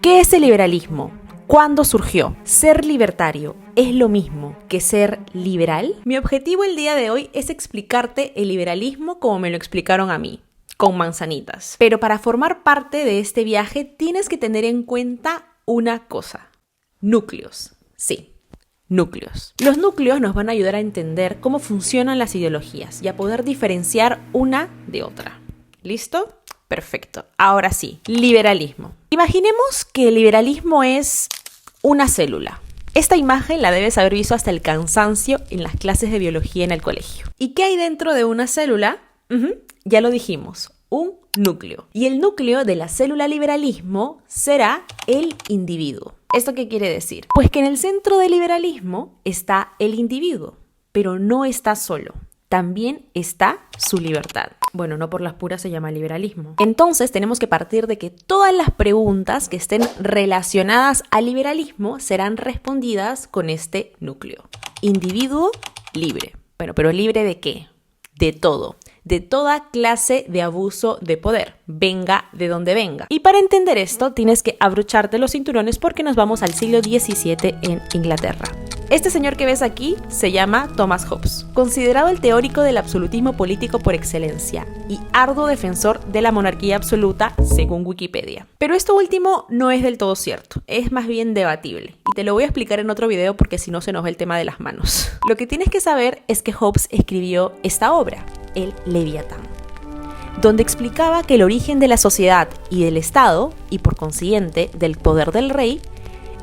¿Qué es el liberalismo? ¿Cuándo surgió? ¿Ser libertario es lo mismo que ser liberal? Mi objetivo el día de hoy es explicarte el liberalismo como me lo explicaron a mí, con manzanitas. Pero para formar parte de este viaje tienes que tener en cuenta una cosa: núcleos. Sí, núcleos. Los núcleos nos van a ayudar a entender cómo funcionan las ideologías y a poder diferenciar una de otra. ¿Listo? Perfecto. Ahora sí, liberalismo. Imaginemos que el liberalismo es una célula. Esta imagen la debes haber visto hasta el cansancio en las clases de biología en el colegio. ¿Y qué hay dentro de una célula? Ya lo dijimos, un núcleo. Y el núcleo de la célula liberalismo será el individuo. ¿Esto qué quiere decir? Pues que en el centro del liberalismo está el individuo, pero no está solo. También está su libertad. Bueno, no por las puras se llama liberalismo. Entonces tenemos que partir de que todas las preguntas que estén relacionadas al liberalismo serán respondidas con este núcleo. Individuo libre. Bueno, ¿pero libre de qué? De todo. De toda clase de abuso de poder, venga de donde venga. Y para entender esto tienes que abrocharte los cinturones porque nos vamos al siglo XVII en Inglaterra. Este señor que ves aquí se llama Thomas Hobbes, considerado el teórico del absolutismo político por excelencia y arduo defensor de la monarquía absoluta según Wikipedia. Pero esto último no es del todo cierto, es más bien debatible y te lo voy a explicar en otro video porque si no se nos va el tema de las manos. Lo que tienes que saber es que Hobbes escribió esta obra, el Leviatán, donde explicaba que el origen de la sociedad y del Estado, y por consiguiente del poder del rey,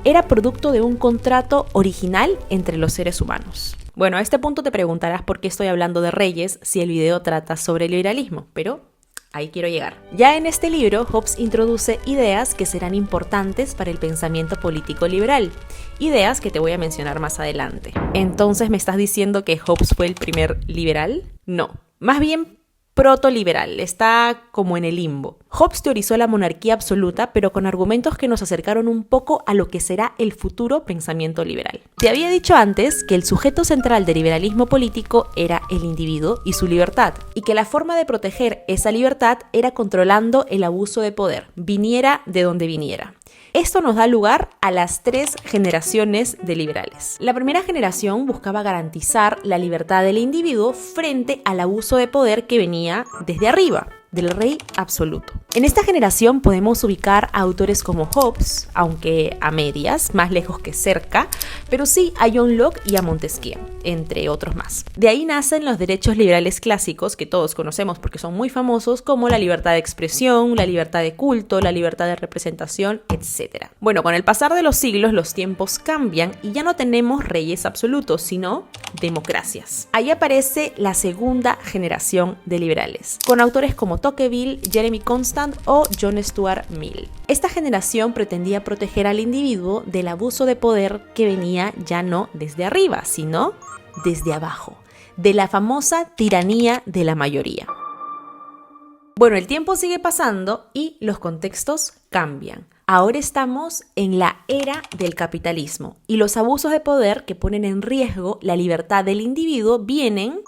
era producto de un contrato original entre los seres humanos. Bueno, a este punto te preguntarás por qué estoy hablando de reyes si el video trata sobre el liberalismo, pero ahí quiero llegar. Ya en este libro, Hobbes introduce ideas que serán importantes para el pensamiento político liberal, ideas que te voy a mencionar más adelante. Entonces, ¿me estás diciendo que Hobbes fue el primer liberal? No, más bien protoliberal, está como en el limbo. Hobbes teorizó la monarquía absoluta, pero con argumentos que nos acercaron un poco a lo que será el futuro pensamiento liberal. Te había dicho antes que el sujeto central del liberalismo político era el individuo y su libertad, y que la forma de proteger esa libertad era controlando el abuso de poder, viniera de donde viniera. Esto nos da lugar a las 3 generaciones de liberales. La primera generación buscaba garantizar la libertad del individuo frente al abuso de poder que venía desde arriba, del rey absoluto. En esta generación podemos ubicar a autores como Hobbes, aunque a medias, más lejos que cerca, pero sí a John Locke y a Montesquieu, entre otros más. De ahí nacen los derechos liberales clásicos que todos conocemos porque son muy famosos, como la libertad de expresión, la libertad de culto, la libertad de representación, etc. Bueno, con el pasar de los siglos los tiempos cambian y ya no tenemos reyes absolutos, sino democracias. Ahí aparece la segunda generación de liberales, con autores como Tocqueville, Jeremy Constant o John Stuart Mill. Esta generación pretendía proteger al individuo del abuso de poder que venía ya no desde arriba, sino desde abajo, de la famosa tiranía de la mayoría. Bueno, el tiempo sigue pasando y los contextos cambian. Ahora estamos en la era del capitalismo y los abusos de poder que ponen en riesgo la libertad del individuo vienen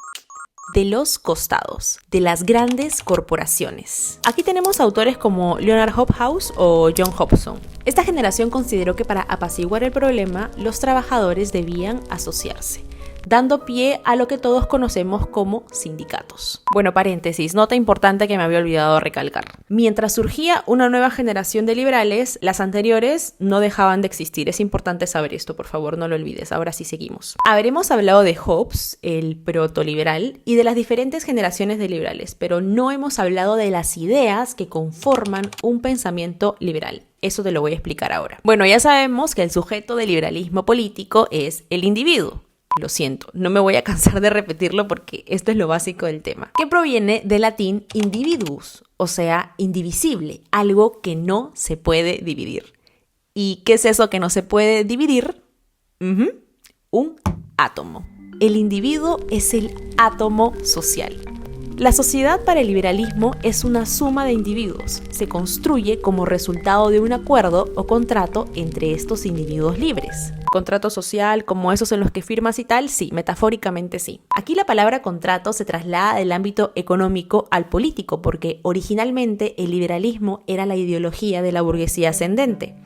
de los costados, de las grandes corporaciones. Aquí tenemos autores como Leonard Hobhouse o John Hobson. Esta generación consideró que para apaciguar el problema, los trabajadores debían asociarse, dando pie a lo que todos conocemos como sindicatos. Bueno, paréntesis, nota importante que me había olvidado recalcar. Mientras surgía una nueva generación de liberales, las anteriores no dejaban de existir. Es importante saber esto, por favor, no lo olvides. Ahora sí seguimos. Habremos hablado de Hobbes, el protoliberal, y de las diferentes generaciones de liberales, pero no hemos hablado de las ideas que conforman un pensamiento liberal. Eso te lo voy a explicar ahora. Bueno, ya sabemos que el sujeto del liberalismo político es el individuo. Lo siento, no me voy a cansar de repetirlo porque esto es lo básico del tema, que proviene del latín individuus, o sea, indivisible, algo que no se puede dividir. ¿Y qué es eso que no se puede dividir? Un átomo. El individuo es el átomo social. La sociedad para el liberalismo es una suma de individuos. Se construye como resultado de un acuerdo o contrato entre estos individuos libres. contrato social como esos en los que firmas y tal, sí, metafóricamente sí. Aquí la palabra contrato se traslada del ámbito económico al político, porque originalmente el liberalismo era la ideología de la burguesía ascendente,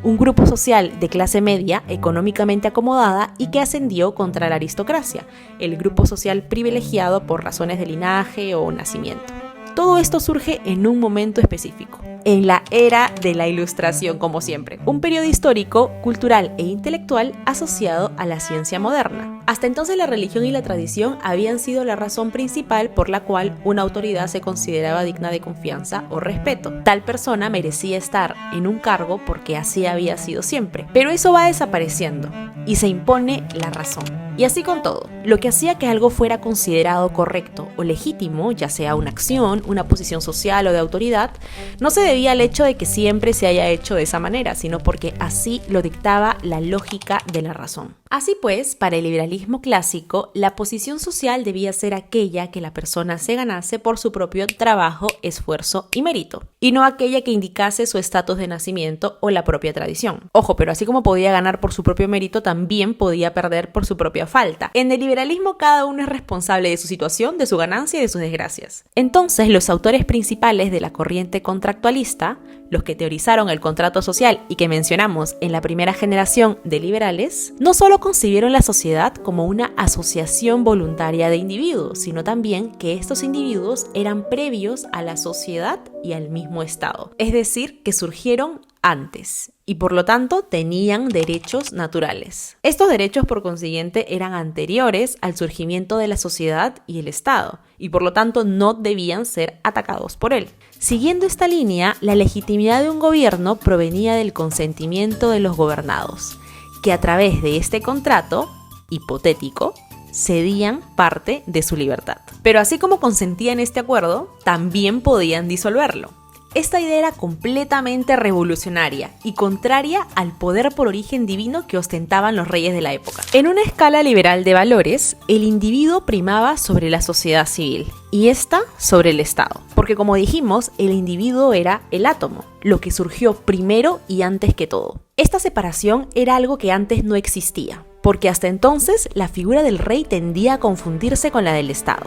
un grupo social de clase media económicamente acomodada y que ascendió contra la aristocracia, el grupo social privilegiado por razones de linaje o nacimiento. Todo esto surge en un momento específico, en la era de la Ilustración, como siempre, un periodo histórico, cultural e intelectual asociado a la ciencia moderna. Hasta entonces la religión y la tradición habían sido la razón principal por la cual una autoridad se consideraba digna de confianza o respeto. Tal persona merecía estar en un cargo porque así había sido siempre. Pero eso va desapareciendo y se impone la razón. Y así con todo, lo que hacía que algo fuera considerado correcto o legítimo, ya sea una acción, una posición social o de autoridad, no se debía al hecho de que siempre se haya hecho de esa manera, sino porque así lo dictaba la lógica de la razón. Así pues, para el liberalismo clásico, la posición social debía ser aquella que la persona se ganase por su propio trabajo, esfuerzo y mérito, y no aquella que indicase su estatus de nacimiento o la propia tradición. Ojo, pero así como podía ganar por su propio mérito, también podía perder por su propia falta. En el liberalismo cada uno es responsable de su situación, de su ganancia y de sus desgracias. Entonces, los autores principales de la corriente contractualista, los que teorizaron el contrato social y que mencionamos en la primera generación de liberales, no solo concibieron la sociedad como una asociación voluntaria de individuos, sino también que estos individuos eran previos a la sociedad y al mismo Estado. Es decir, que surgieron antes y por lo tanto tenían derechos naturales. Estos derechos por consiguiente eran anteriores al surgimiento de la sociedad y el Estado y por lo tanto no debían ser atacados por él. Siguiendo esta línea, la legitimidad de un gobierno provenía del consentimiento de los gobernados, que a través de este contrato hipotético cedían parte de su libertad. Pero así como consentían este acuerdo, también podían disolverlo. Esta idea era completamente revolucionaria y contraria al poder por origen divino que ostentaban los reyes de la época. En una escala liberal de valores, el individuo primaba sobre la sociedad civil y esta sobre el Estado. Porque como dijimos, el individuo era el átomo, lo que surgió primero y antes que todo. Esta separación era algo que antes no existía, porque hasta entonces la figura del rey tendía a confundirse con la del Estado.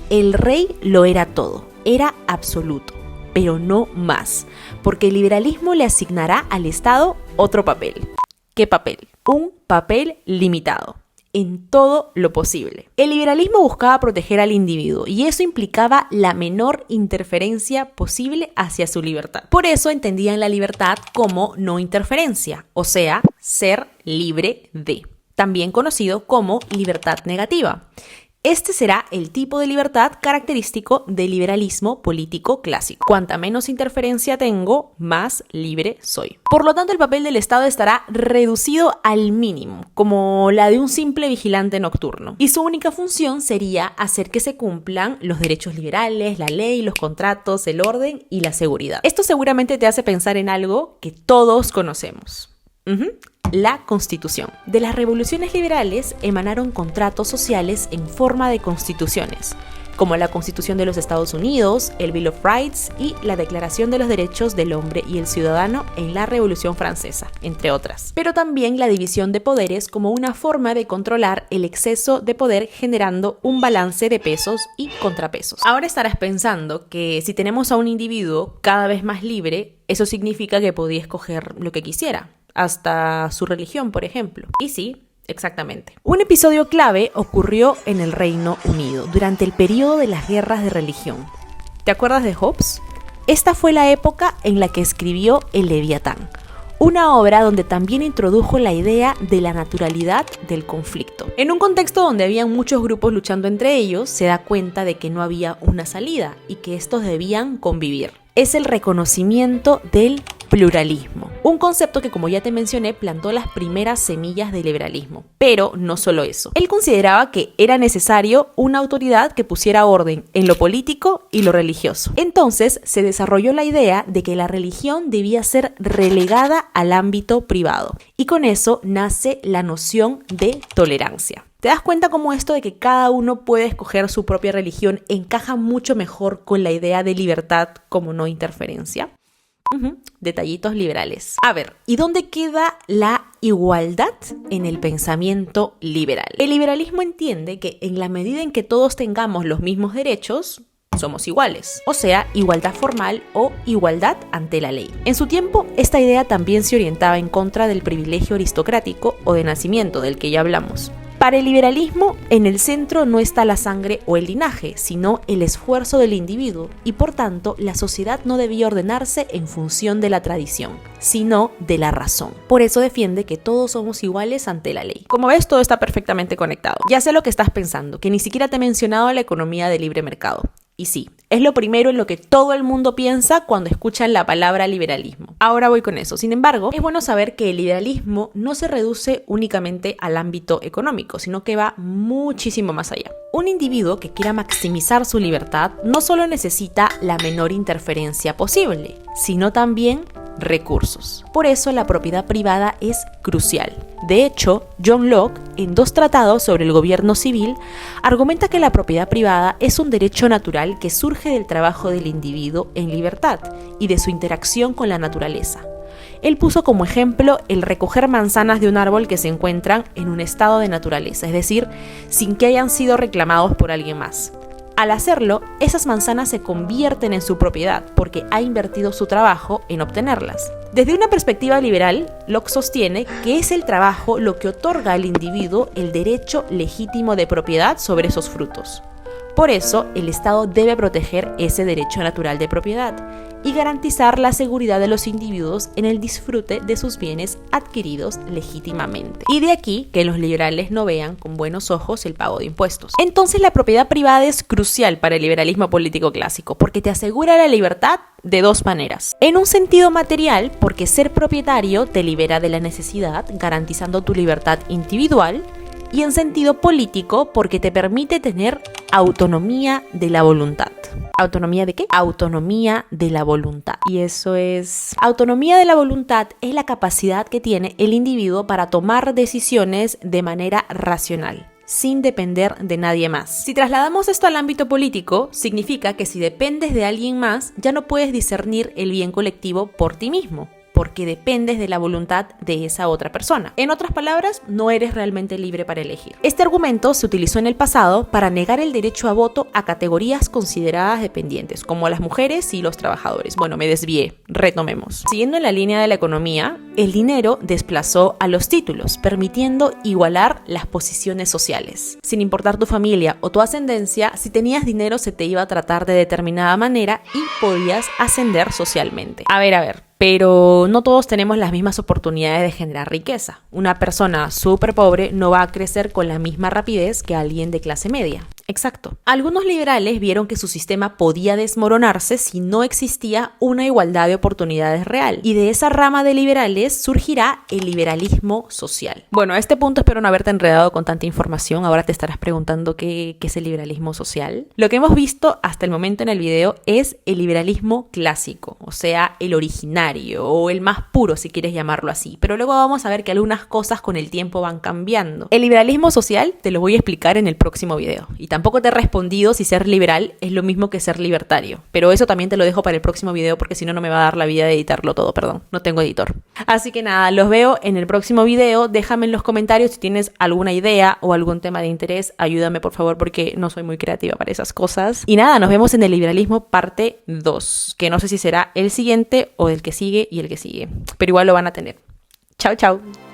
El rey lo era todo, era absoluto, pero no más, porque el liberalismo le asignará al Estado otro papel. ¿Qué papel? Un papel limitado, en todo lo posible. El liberalismo buscaba proteger al individuo y eso implicaba la menor interferencia posible hacia su libertad. Por eso entendían la libertad como no interferencia, o sea, ser libre de, también conocido como libertad negativa. Este será el tipo de libertad característico del liberalismo político clásico. Cuanta menos interferencia tengo, más libre soy. Por lo tanto, el papel del Estado estará reducido al mínimo, como la de un simple vigilante nocturno. Y su única función sería hacer que se cumplan los derechos liberales, la ley, los contratos, el orden y la seguridad. Esto seguramente te hace pensar en algo que todos conocemos. La Constitución. De las revoluciones liberales emanaron contratos sociales en forma de constituciones, como la Constitución de los Estados Unidos, el Bill of Rights y la Declaración de los Derechos del Hombre y el Ciudadano en la Revolución Francesa, entre otras. Pero también la división de poderes como una forma de controlar el exceso de poder generando un balance de pesos y contrapesos. Ahora estarás pensando que si tenemos a un individuo cada vez más libre, eso significa que podía escoger lo que quisiera, hasta su religión, por ejemplo. Y sí, exactamente. Un episodio clave ocurrió en el Reino Unido durante el periodo de las guerras de religión. ¿Te acuerdas de Hobbes? Esta fue la época en la que escribió El Leviatán, una obra donde también introdujo la idea de la naturalidad del conflicto. En un contexto donde había muchos grupos luchando entre ellos, se da cuenta de que no había una salida y que estos debían convivir. Es el reconocimiento del pluralismo, un concepto que, como ya te mencioné, plantó las primeras semillas del liberalismo. Pero no solo eso. Él consideraba que era necesario una autoridad que pusiera orden en lo político y lo religioso. Entonces se desarrolló la idea de que la religión debía ser relegada al ámbito privado. Y con eso nace la noción de tolerancia. ¿Te das cuenta cómo esto de que cada uno puede escoger su propia religión encaja mucho mejor con la idea de libertad como no interferencia? Detallitos liberales. A ver, ¿y dónde queda la igualdad en el pensamiento liberal? El liberalismo entiende que en la medida en que todos tengamos los mismos derechos, somos iguales, o sea, igualdad formal o igualdad ante la ley. En su tiempo, esta idea también se orientaba en contra del privilegio aristocrático o de nacimiento del que ya hablamos. Para el liberalismo, en el centro no está la sangre o el linaje, sino el esfuerzo del individuo, y por tanto, la sociedad no debía ordenarse en función de la tradición, sino de la razón. Por eso defiende que todos somos iguales ante la ley. Como ves, todo está perfectamente conectado. Ya sé lo que estás pensando, que ni siquiera te he mencionado la economía de libre mercado. Y sí, es lo primero en lo que todo el mundo piensa cuando escuchan la palabra liberalismo. Ahora voy con eso. Sin embargo, es bueno saber que el liberalismo no se reduce únicamente al ámbito económico, sino que va muchísimo más allá. Un individuo que quiera maximizar su libertad no solo necesita la menor interferencia posible, sino también recursos. Por eso la propiedad privada es crucial. De hecho, John Locke, en 2 tratados sobre el gobierno civil, argumenta que la propiedad privada es un derecho natural que surge del trabajo del individuo en libertad y de su interacción con la naturaleza. Él puso como ejemplo el recoger manzanas de un árbol que se encuentran en un estado de naturaleza, es decir, sin que hayan sido reclamados por alguien más. Al hacerlo, esas manzanas se convierten en su propiedad porque ha invertido su trabajo en obtenerlas. Desde una perspectiva liberal, Locke sostiene que es el trabajo lo que otorga al individuo el derecho legítimo de propiedad sobre esos frutos. Por eso, el Estado debe proteger ese derecho natural de propiedad y garantizar la seguridad de los individuos en el disfrute de sus bienes adquiridos legítimamente. Y de aquí que los liberales no vean con buenos ojos el pago de impuestos. Entonces, la propiedad privada es crucial para el liberalismo político clásico porque te asegura la libertad de 2 maneras. En un sentido material, porque ser propietario te libera de la necesidad, garantizando tu libertad individual, y en sentido político porque te permite tener autonomía de la voluntad. ¿Autonomía de qué? Autonomía de la voluntad. Y eso es... Autonomía de la voluntad es la capacidad que tiene el individuo para tomar decisiones de manera racional, sin depender de nadie más. Si trasladamos esto al ámbito político, significa que si dependes de alguien más, ya no puedes discernir el bien colectivo por ti mismo, porque dependes de la voluntad de esa otra persona. En otras palabras, no eres realmente libre para elegir. Este argumento se utilizó en el pasado para negar el derecho a voto a categorías consideradas dependientes, como las mujeres y los trabajadores. Bueno, me desvié, retomemos. Siguiendo en la línea de la economía, el dinero desplazó a los títulos, permitiendo igualar las posiciones sociales. Sin importar tu familia o tu ascendencia, si tenías dinero se te iba a tratar de determinada manera y podías ascender socialmente. A ver. Pero no todos tenemos las mismas oportunidades de generar riqueza. Una persona súper pobre no va a crecer con la misma rapidez que alguien de clase media. Exacto. Algunos liberales vieron que su sistema podía desmoronarse si no existía una igualdad de oportunidades real. Y de esa rama de liberales surgirá el liberalismo social. Bueno, a este punto espero no haberte enredado con tanta información. Ahora te estarás preguntando qué es el liberalismo social. Lo que hemos visto hasta el momento en el video es el liberalismo clásico, o sea, el originario o el más puro si quieres llamarlo así. Pero luego vamos a ver que algunas cosas con el tiempo van cambiando. El liberalismo social te lo voy a explicar en el próximo video. Y tampoco te he respondido si ser liberal es lo mismo que ser libertario. Pero eso también te lo dejo para el próximo video porque si no, no me va a dar la vida de editarlo todo, perdón. No tengo editor. Así que nada, los veo en el próximo video. Déjame en los comentarios si tienes alguna idea o algún tema de interés. Ayúdame por favor porque no soy muy creativa para esas cosas. Y nada, nos vemos en el liberalismo parte 2. Que no sé si será el siguiente o el que sigue y el que sigue. Pero igual lo van a tener. Chao, chao.